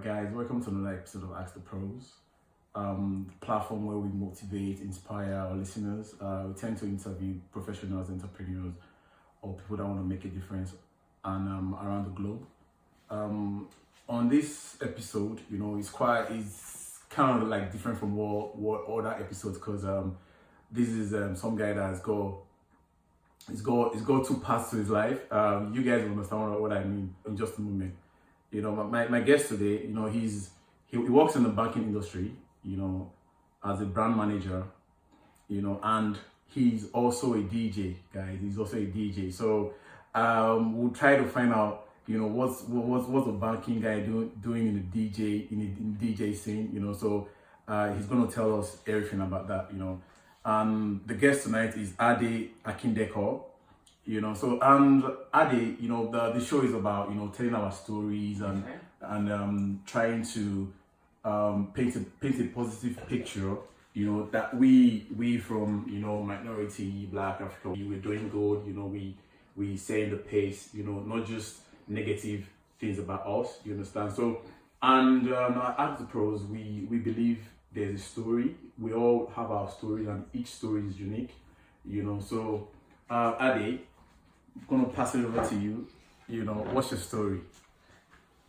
Guys, welcome to another episode of Askdpros, the platform where we motivate, inspire our listeners. We tend to interview professionals, entrepreneurs, or people that want to make a difference and around the globe. On this episode, it's kind of like different from what other episodes because this is some guy that he's got two paths to his life. You guys will understand what I mean in just a moment. My guest today, he works in the banking industry, as a brand manager, and he's also a DJ, guys. He's also a DJ. So we'll try to find out, what's a banking guy doing in the DJ scene, So he's gonna tell us everything about that, And the guest tonight is Dj Akin-Deko. And Ade, the show is about, telling our stories and trying to paint a positive picture, that we from, minority, Black, Africa, we're doing good, we set the pace, not just negative things about us, you understand? So, and at the pros, we believe there's a story. We all have our stories and each story is unique, So, Ade, I'm gonna pass it over to you. What's your story?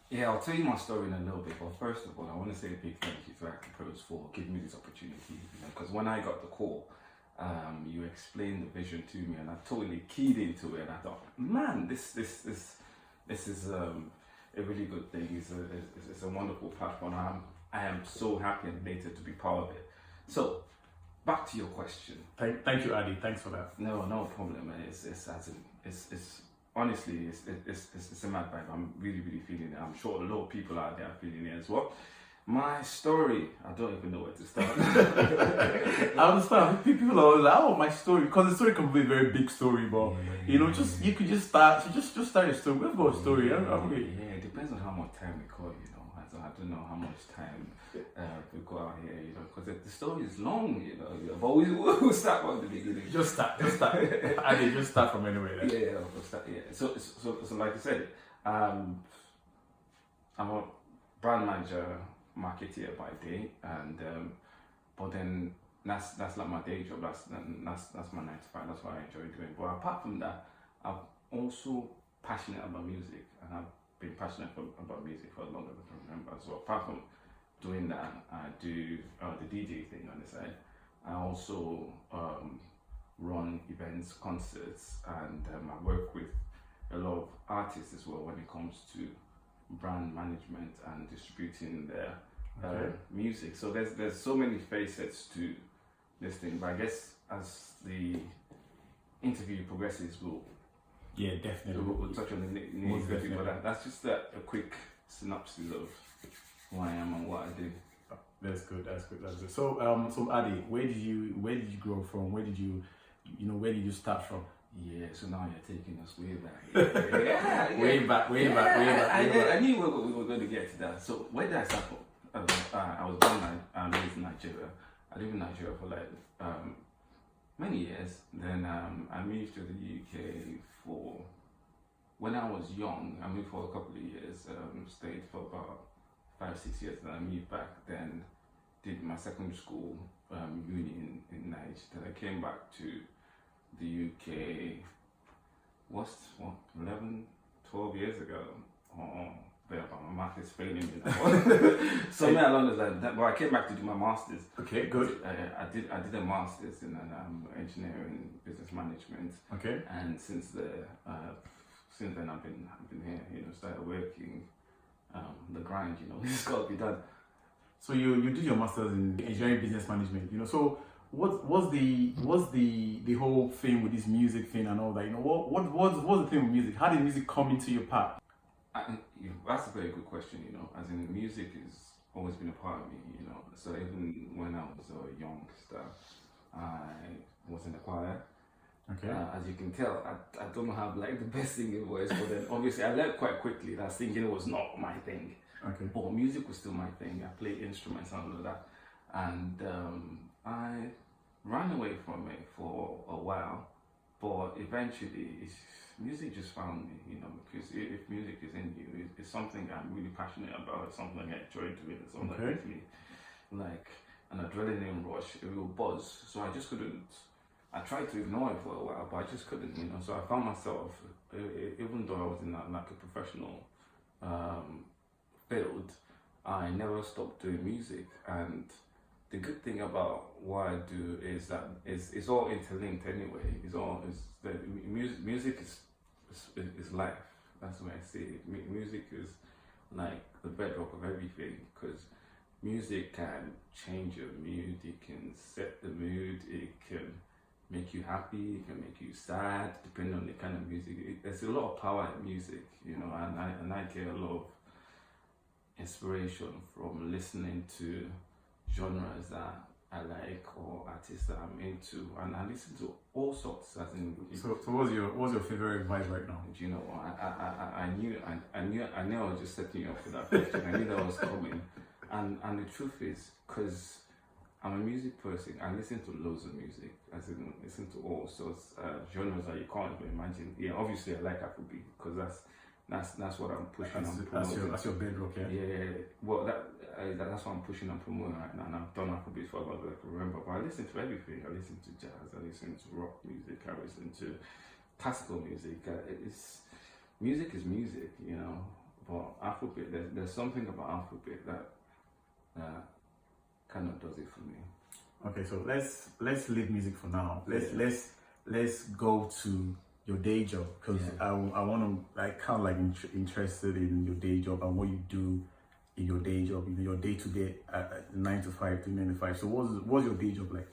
Yeah, I'll tell you my story in a little bit, but first of all, I want to say a big thank you to Askdpros for giving me this opportunity. Because when I got the call, you explained the vision to me, and I totally keyed into it. And I thought, man, this is a really good thing. It's a wonderful platform. I am so happy and elated to be part of it. So, back to your question. Thank you, Adi. Thanks for that. No problem, man. It's honestly, it's a mad vibe. I'm really feeling it. I'm sure a lot of people out there are feeling it as well. My story, I don't even know where to start. I understand. People are always like, oh, my story, because the story can be a very big story, but you could just start. Just start your story. We've got a story. Yeah, it depends on how much time we call. I don't know how much time we go out here, because the story is long, But we'll start from the beginning. Just start. I mean, just start from anywhere. Then. Yeah, we'll start. Yeah. So like I said, I'm a brand manager, marketeer by day, and but then that's like my day job. That's my 9 to 5. That's what I enjoy doing. But apart from that, I'm also passionate about music, and I've been passionate about music for as long as I can remember. So apart from doing that, I do the DJ thing on the side. I also run events, concerts, and I work with a lot of artists as well when it comes to brand management and distributing their music. So there's so many facets to this thing. But I guess as the interview progresses, yeah, definitely. We'll touch on the nitty-gritty, but that's just a quick synopsis of who I am and what I do. That's good. So, Adi, where did you grow from? Where did you start from? Yeah, so now you're taking us way back. Yeah. Way back. I knew we were going to get to that. So where did I start from? I was born and raised in Nigeria. I lived in Nigeria for like many years. Then I moved to the UK for when I was young. I moved for a couple of years, stayed for about 5-6 years, then I moved back, then did my secondary school uni in Nigeria. Then I came back to the UK, 11, 12 years ago. My math is failing me now. Somewhere along those lines. But I came back to do my masters. Okay, good. I did a masters in engineering, business management. Okay. And since then I've been here. Started working. The grind. It's got to be done. So you did your masters in engineering, business management. So what's the whole thing with this music thing and all that? What's the thing with music? How did music come into your path? That's a very good question, as in music has always been a part of me, so even when I was a youngster, I was in the choir. Okay. As you can tell, I don't have like the best singing voice, but then obviously I learned quite quickly that singing was not my thing. Okay. But music was still my thing. I played instruments and all of that, and I ran away from it for a while, but eventually, music just found me, because if music is in you, it's something I'm really passionate about. It's something I enjoy doing. It's something that gives me like an adrenaline rush, a real buzz. So I just couldn't. I tried to ignore it for a while, but I just couldn't, So I found myself, even though I was in like a professional field, I never stopped doing music. And the good thing about what I do is that it's all interlinked anyway. Music is life. That's the way I see it. Music is like the bedrock of everything, because music can change your mood. It can set the mood. It can make you happy. It can make you sad, depending on the kind of music. There's a lot of power in music, and I get a lot of inspiration from listening to genres that I like or artists that I'm into, and I listen to all sorts. As in, so what's your favorite vibe right now? Do you know what? I knew I was just setting you up for that question. I knew that was coming, and the truth is, because I'm a music person, I listen to loads of music. As in, listen to all sorts genres that you can't even imagine. Yeah, obviously I like Afrobeat, because that's what I'm pushing. That's your bedrock, yeah. Yeah. Well, that's what I'm pushing and promoting right now. And I've done Afrobeat for about like remember. But I listen to everything. I listen to jazz. I listen to rock music. I listen to classical music. Music is music, But Afrobeat, there's something about Afrobeat that kind of does it for me. Okay, so let's leave music for now. Let's go to your day job, because I want to kind of interested in your day job and what you do in your day job, your day to day, 9 to 5 to 9 to 5. So what's your day job like?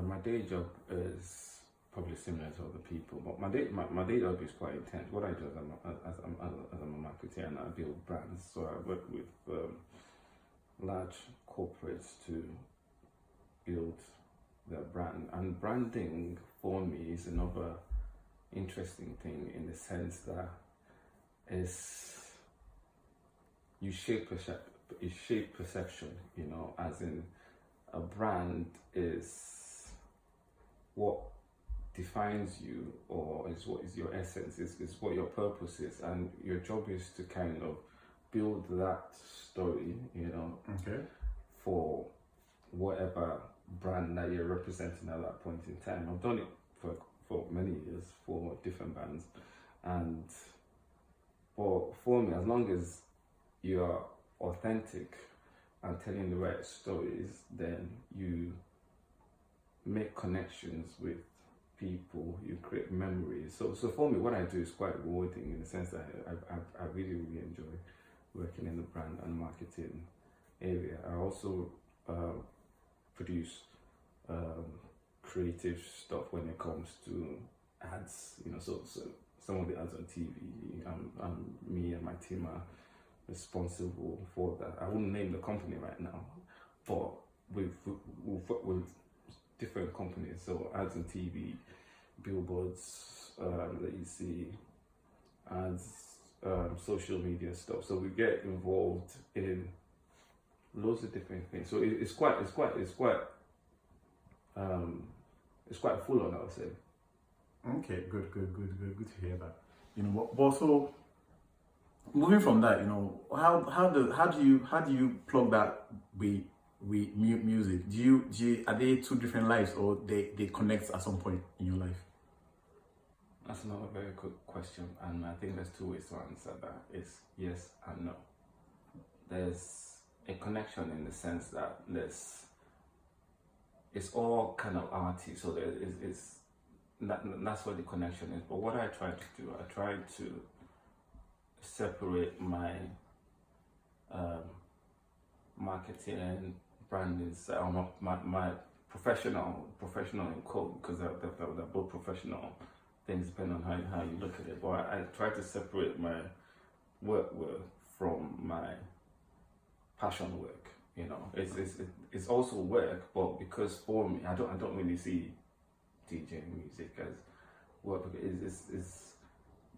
My day job is probably similar to other people, but my day job is quite intense. What I do as I'm a marketer, and I build brands. So I work with large corporates to build their brand, and branding for me is another interesting thing, in the sense that you shape perception, as in a brand is what defines you, or is what is your essence, is what your purpose is, and your job is to kind of build that story, for whatever brand that you're representing at that point in time. I've done it for many years for different brands, and for me, as long as you're authentic and telling the right stories, then you make connections with people, you create memories. So for me, what I do is quite rewarding, in the sense that I really, really enjoy working in the brand and marketing area. I also produce creative stuff when it comes to ads, so some of the ads on TV, me and my team are responsible for that. I wouldn't name the company right now, but we've worked with different companies, so ads on TV, billboards that you see, ads, social media stuff. So we get involved in loads of different things. So it's quite full on, I would say. Okay, good to hear that. But also moving from that, how do you plug that with music? Are they two different lives, or they connect at some point in your life? That's another very good question, and I think there's two ways to answer that. It's yes and no. There's a connection in the sense that it's all kind of arty, so that's where the connection is. But what I try to do, I try to separate my marketing, branding, my professional in quote, because they're both professional things, depending on how you look at it. But I try to separate my work from my passion work. It's also work, but because for me, I don't really see DJing music as work. It's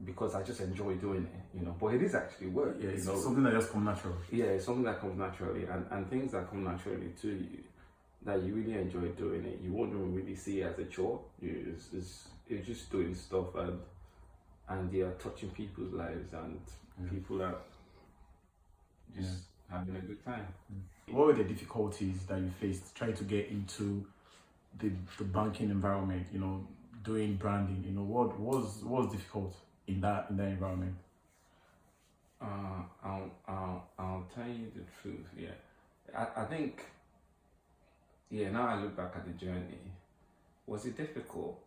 because I just enjoy doing it, But it is actually work. Yeah, it's something that just comes naturally. Yeah, it's something that comes naturally, and things that come naturally to you, that you really enjoy doing it, you won't even really see it as a chore. You're just doing stuff, and you're touching people's lives, and people are just having a good time. What were the difficulties that you faced trying to get into the banking environment? You know, doing branding. You know, what was difficult in that environment? I'll tell you the truth. Yeah, I think. Yeah, now I look back at the journey. Was it difficult?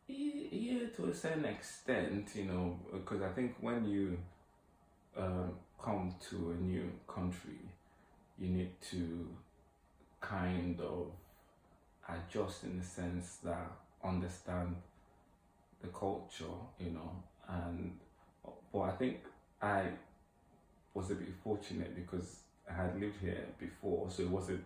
Yeah, to a certain extent, you know, because I think when you come to a new country, you need to kind of adjust in the sense that understand the culture, you know, but I think I was a bit fortunate because I had lived here before, so it wasn't.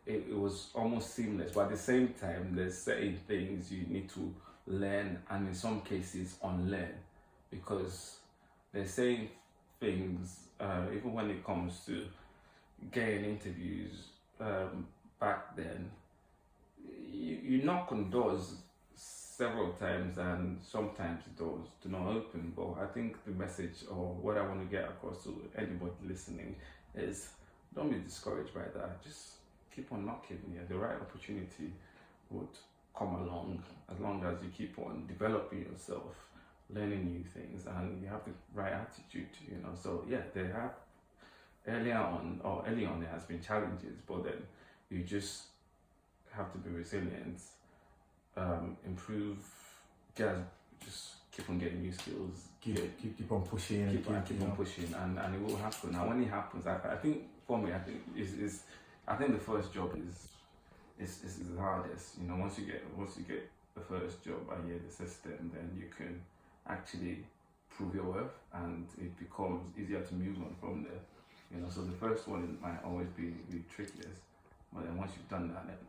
It was almost seamless, but at the same time, there's certain things you need to learn, and in some cases unlearn, because there's certain things, even when it comes to getting interviews, back then, you knock on doors several times, and sometimes doors do not open. But I think the message, or what I want to get across to anybody listening, is don't be discouraged by that. Just keep on knocking. Yeah, the right opportunity would come along as long as you keep on developing yourself, learning new things, and you have the right attitude. You know, so yeah, there have early on there has been challenges, but then you just have to be resilient, improve, just keep on getting new skills, keep on pushing, keep on pushing, and it will happen. And when it happens, I think for me, I think I think the first job is the hardest. You know, once you get the first job and you're the system, then you can actually prove your worth, and it becomes easier to move on from there. You know, so the first one might always be the trickiest, but then once you've done that, then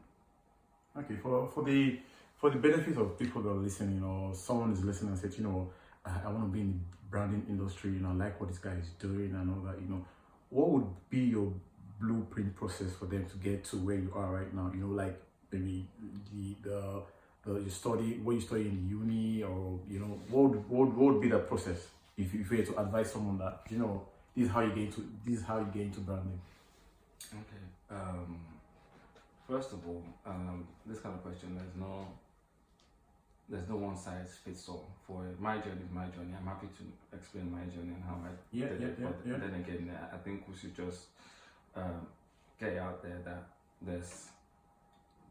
okay, for the benefit of people that are listening, or someone is listening and said, you know, I want to be in the branding industry, you know, I like what this guy is doing and all that, you know, what would be your blueprint process for them to get to where you are right now? You know, like maybe what you study in uni, or you know, what would be the process if you were to advise someone that, you know, this is how you get into branding? Okay. First of all, this kind of question, there's no one size fits all. For my journey is my journey. I'm happy to explain my journey and how I did it. But then again, I think we should just get out there that there's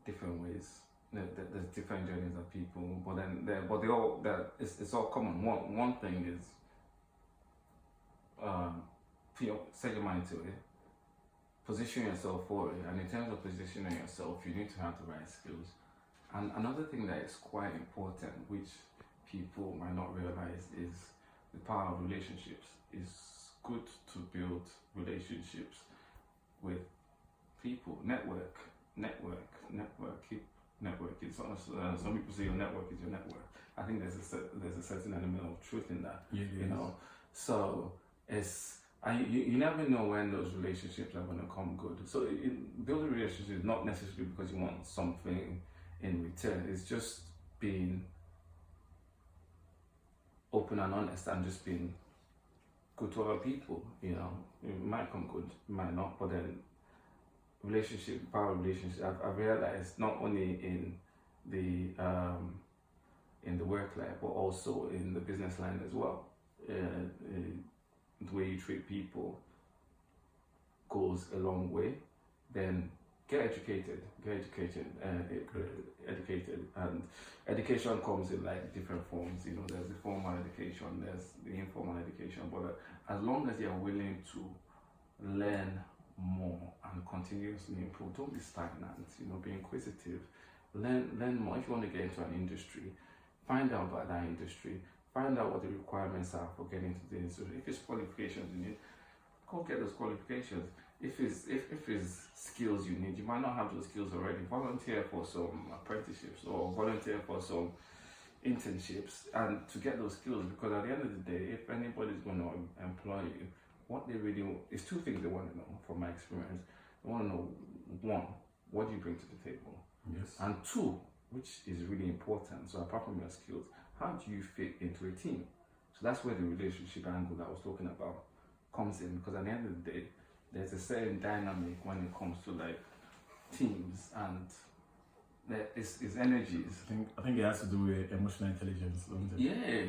different ways. There's different journeys of people, but it's all common. One thing is set your mind to it, position yourself for it, and in terms of positioning yourself, you need to have the right skills. And another thing that is quite important, which people might not realize, is the power of relationships. It's good to build relationships with people. Keep networking. Some people say your network is your network. I think there's a certain element of truth in that. Yeah, you know. So you never know when those relationships are going to come good. So building relationships is not necessarily because you want something in return. It's just being open and honest, and just being good to other people. You know, it might come good, it might not, but then power of relationship. I've realized not only in the work life, but also in the business line as well. The way you treat people goes a long way. Then get educated, and education comes in like different forms. You know, there's the formal education, there's the informal education, but as long as you're willing to learn more and continuously improve, don't be stagnant. You know, be inquisitive, learn more. If you want to get into an industry, find out about that industry, find out what the requirements are for getting into the industry. If it's qualifications you need, go get those qualifications. If it's skills you need, you might not have those skills already. Volunteer for some apprenticeships or volunteer for some internships, and to get those skills, because at the end of the day, if anybody's going to employ you, what they really want is two things they want to know, from my experience. I want to know, one, what do you bring to the table? Yes. And two, which is really important, so apart from your skills, how do you fit into a team? So that's where the relationship angle that I was talking about comes in, because at the end of the day, there's a certain dynamic when it comes to like teams, and there is energies. I think it has to do with emotional intelligence, doesn't it? Yeah,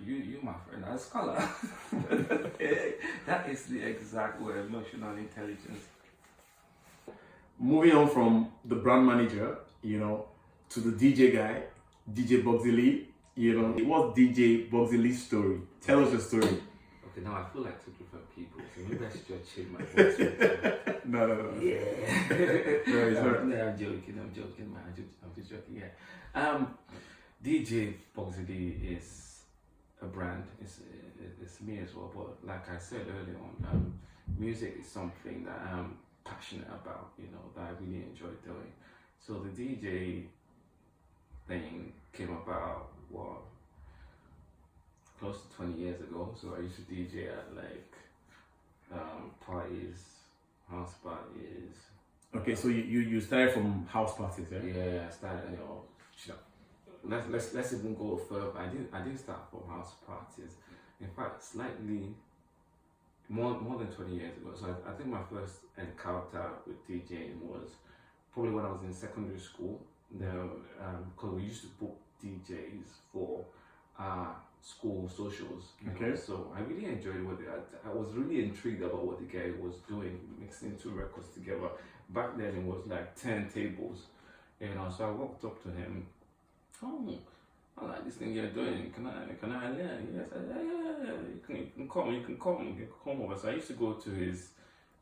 you my friend, as scholar. That is the exact word, emotional intelligence. Moving on from the brand manager, to the DJ guy, DJ Bugzy Lee, what's DJ Bugzy Lee's story? Tell us your story. Okay, now I feel like two different people, so maybe I should just change my voice. No. Yeah. No, I'm joking, man. I'm just joking, yeah. DJ Bugzy Lee is a brand, it's me as well, but like I said earlier on, music is something that I'm passionate about, that I really enjoy doing. So the DJ thing came about, close to 20 years ago. So I used to DJ at like parties, house parties. Okay, so you started from house parties, yeah? Yeah, I started, let's even go further. I didn't start from house parties. In fact, slightly more than 20 years ago. So I think my first encounter with DJing was probably when I was in secondary school. Because we used to book DJs for school socials. Okay. So I really enjoyed what I was really intrigued about what the guy was doing, mixing two records together. Back then it was like 10 tables, so I walked up to him. Oh, I like this thing you're doing. Can I learn? Yes, yeah. You can come over. So I used to go to his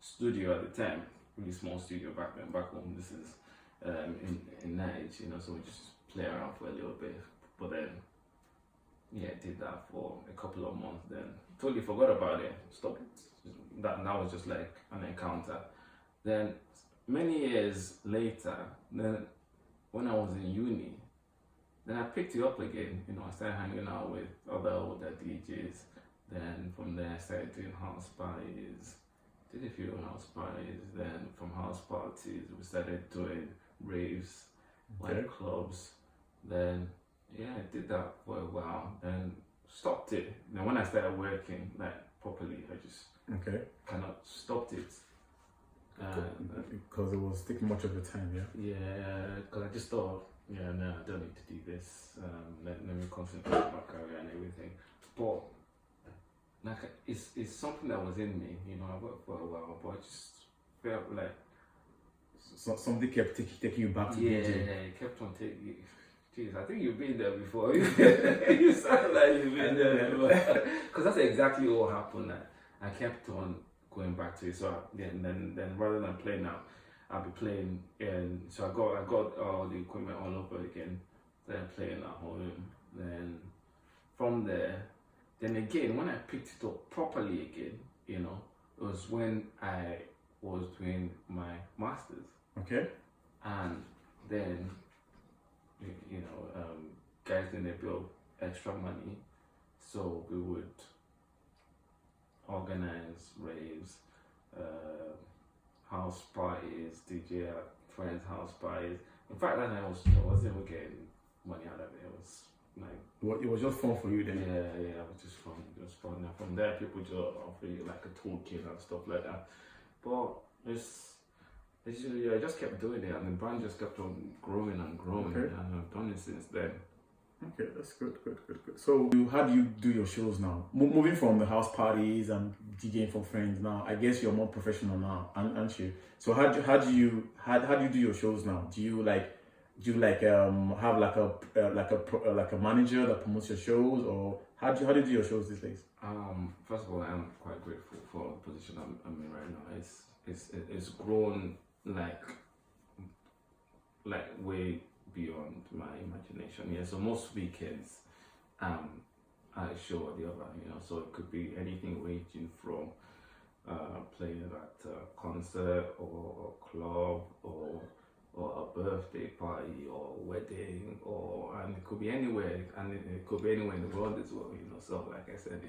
studio at the time, really small studio back home. This is in Nigeria, so we just play around for a little bit. But then, did that for a couple of months. Then totally forgot about it. Stopped. That was just like an encounter. Then many years later, then when I was in uni, then I picked it up again. I started hanging out with other older DJs. Then from there, I started doing house parties. Did a few house parties. Then from house parties, we started doing raves, like clubs. Then I did that for a while. Then stopped it. Then when I started working like properly, I just kind of stopped it. Because it was taking much of your time, yeah? Yeah, because I just thought, no, I don't need to do this. Let me concentrate on my career and everything. But like, it's something that was in me. I worked for a while, but I just felt like something kept taking you back to DJ. Yeah, it kept on taking. Jeez, I think you've been there before. You sound like you've been there before. Because that's exactly what happened. I kept on going back to it. So then rather than playing out, I'll be playing, and so I got all the equipment all over again. Then playing at home. Then from there, then again when I picked it up properly again, it was when I was doing my masters. Okay. And then guys didn't build extra money, so we would organize raves, house parties, DJ at friends' house parties. In fact, that night I wasn't even getting money out of it. It was like, it was just fun for you then? Yeah, it was just fun. It was fun. And from there, people just offer you like a toolkit and stuff like that. But I just kept doing it, and the brand just kept on growing and growing, and I've done it since then. Okay, that's good. So, how do you do your shows now? Moving from the house parties and DJing for friends now, I guess you're more professional now, aren't you? So, how do you do your shows now? Do you have like a manager that promotes your shows, or how do you do your shows these days? First of all, I'm quite grateful for the position I'm in right now. It's grown like way beyond my imagination. Yeah, so most weekends I show or the other, so it could be anything ranging from playing at a concert or a club or a birthday party or wedding, and it could be anywhere, and it could be anywhere in the world as well, so like I said,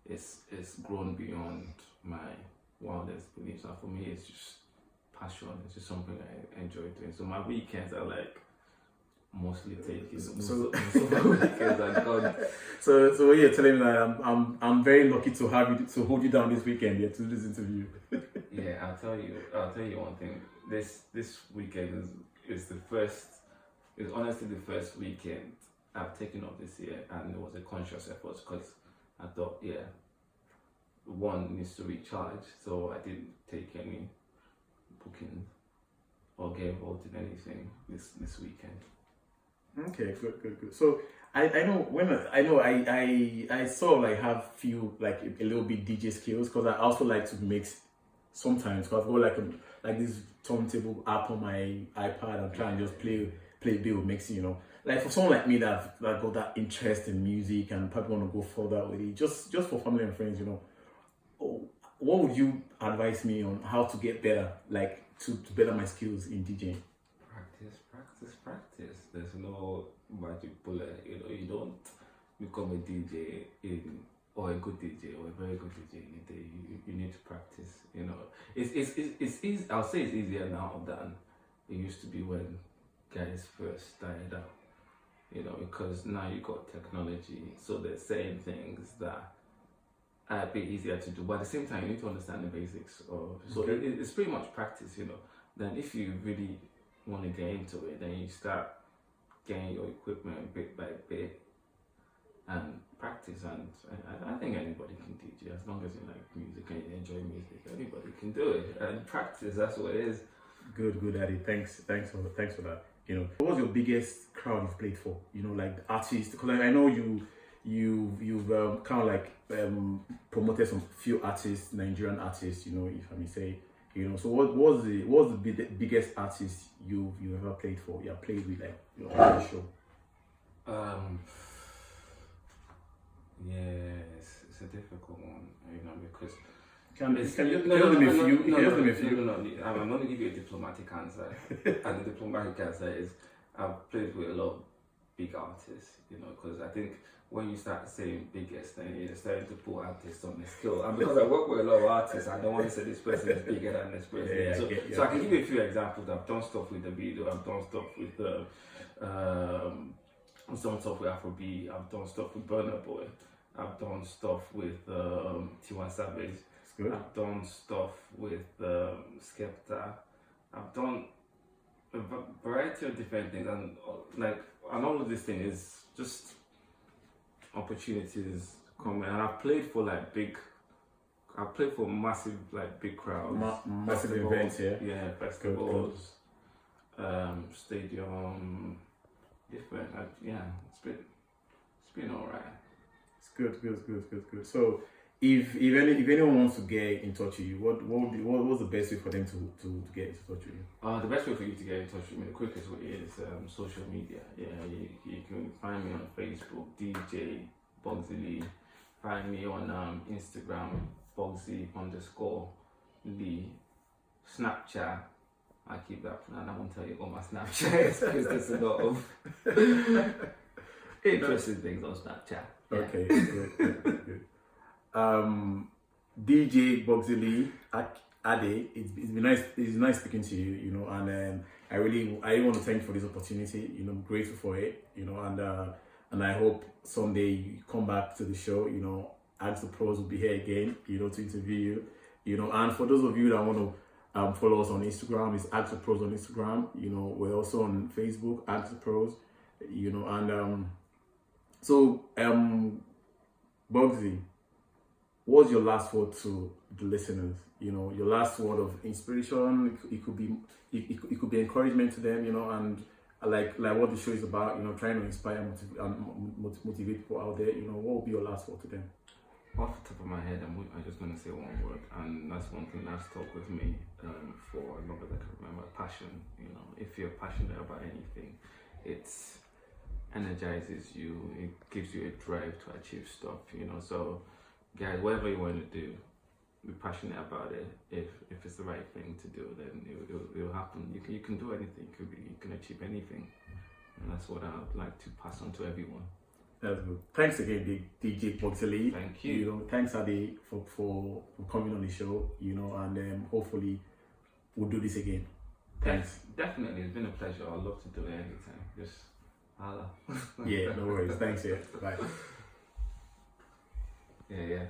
it's grown beyond my wildest beliefs. And for me, it's just passion. It's just something I enjoy doing. So my weekends are like mostly taken. So my weekends are gone. So what you're telling me that I'm very lucky to have you to hold you down this weekend, yeah, to do this interview. Yeah, I'll tell you one thing. This weekend is the first. It's honestly the first weekend I've taken off this year, and it was a conscious effort because I thought, yeah, one needs to recharge, so I didn't take any bookings or get involved in anything this weekend. Okay, good. So I know I sort of like have few like a little bit DJ skills because I also like to mix sometimes. Cause I've got like this turntable app on my iPad. I'm trying to just play a bit of mixing, you know. Like for someone like me that got that interest in music and probably want to go further with it, just for family and friends, you know. What would you advise me on how to get better, like to better my skills in DJing? Practice. There's no magic bullet. You know, you don't become a DJ or a good DJ or a very good DJ in a day. You need to practice. You know, it's easy. I'll say it's easier now than it used to be when guys first started out. You know, because now you got technology, so they're saying things that are a bit easier to do. But at the same time, you need to understand the basics of. So Okay. it's pretty much practice. You know, then if you really want to get into it, then you start getting your equipment bit by bit and practice. And I think anybody can DJ as long as you like music and you enjoy music. Anybody can do it and practice. That's what it is. Good, Addy. Thanks for that. You know, what was your biggest crowd you've played for? You know, like the artists, because I know you've kind of like promoted some few artists, Nigerian artists. You know, if I may say. You know, so what was the biggest artist you ever played for? You played with like your own show. Yes, it's a difficult one, you know, because Can you name a few? No. I'm going to give you a diplomatic answer, and the diplomatic answer is I've played with a lot of big artists, you know, because I think when you start saying biggest, then you're starting to put artists on the scale. And because I work with a lot of artists, I don't want to say this person is bigger than this person. So I can give you a few examples. I've done stuff with the video. I've done stuff with some stuff with Afro. I've done stuff with Burna Boy. I've done stuff with Tiwa Savage. Good. I've done stuff with Skepta. I've done a variety of different things, and all of this thing is just opportunities coming. And I've played for massive big crowds, massive events, yeah, festivals, stadium, different. It's been alright. It's good. So if anyone wants to get in touch with you, what was the best way for them to get in touch with you? The best way for you to get in touch with me, the quickest way is social media. Yeah, you can find me on Facebook, DJ Bugzy Lee. Find me on Instagram, Bugzy_Lee. Snapchat, I keep that, and I won't tell you all my Snapchats because there's a lot of interesting things on Snapchat. Yeah. Okay, good. DJ Bugzy Lee, Ade, it's been nice. It's nice speaking to you. You know, and I really want to thank you for this opportunity. You know, I'm grateful for it. You know, and I hope someday you come back to the show. You know, Askdpros will be here again. You know, to interview you. You know, and for those of you that want to follow us on Instagram, it's Askdpros on Instagram. You know, we're also on Facebook, Askdpros. You know, and Bugzy, what's your last word to the listeners? You know, your last word of inspiration. It could be encouragement to them. You know, and like what the show is about. You know, trying to inspire and motivate people out there. You know, what will be your last word to them? Off the top of my head, I'm just going to say one word, and that's one thing that's stuck with me for as long as I can remember. Passion. You know, if you're passionate about anything, it energizes you. It gives you a drive to achieve stuff. You know, so guys, whatever you want to do, be passionate about it. If it's the right thing to do, then it'll happen. You can do anything. You can achieve anything, and that's what I'd like to pass on to everyone. That's good. Thanks again, DJ Bugzy Lee. Thank you. You know, thanks Ade for coming on the show. You know, and hopefully we'll do this again. Thanks. Definitely, it's been a pleasure. I'd love to do it anytime. Just holla. Yeah, no worries. Thanks. Yeah. Bye. Yeah.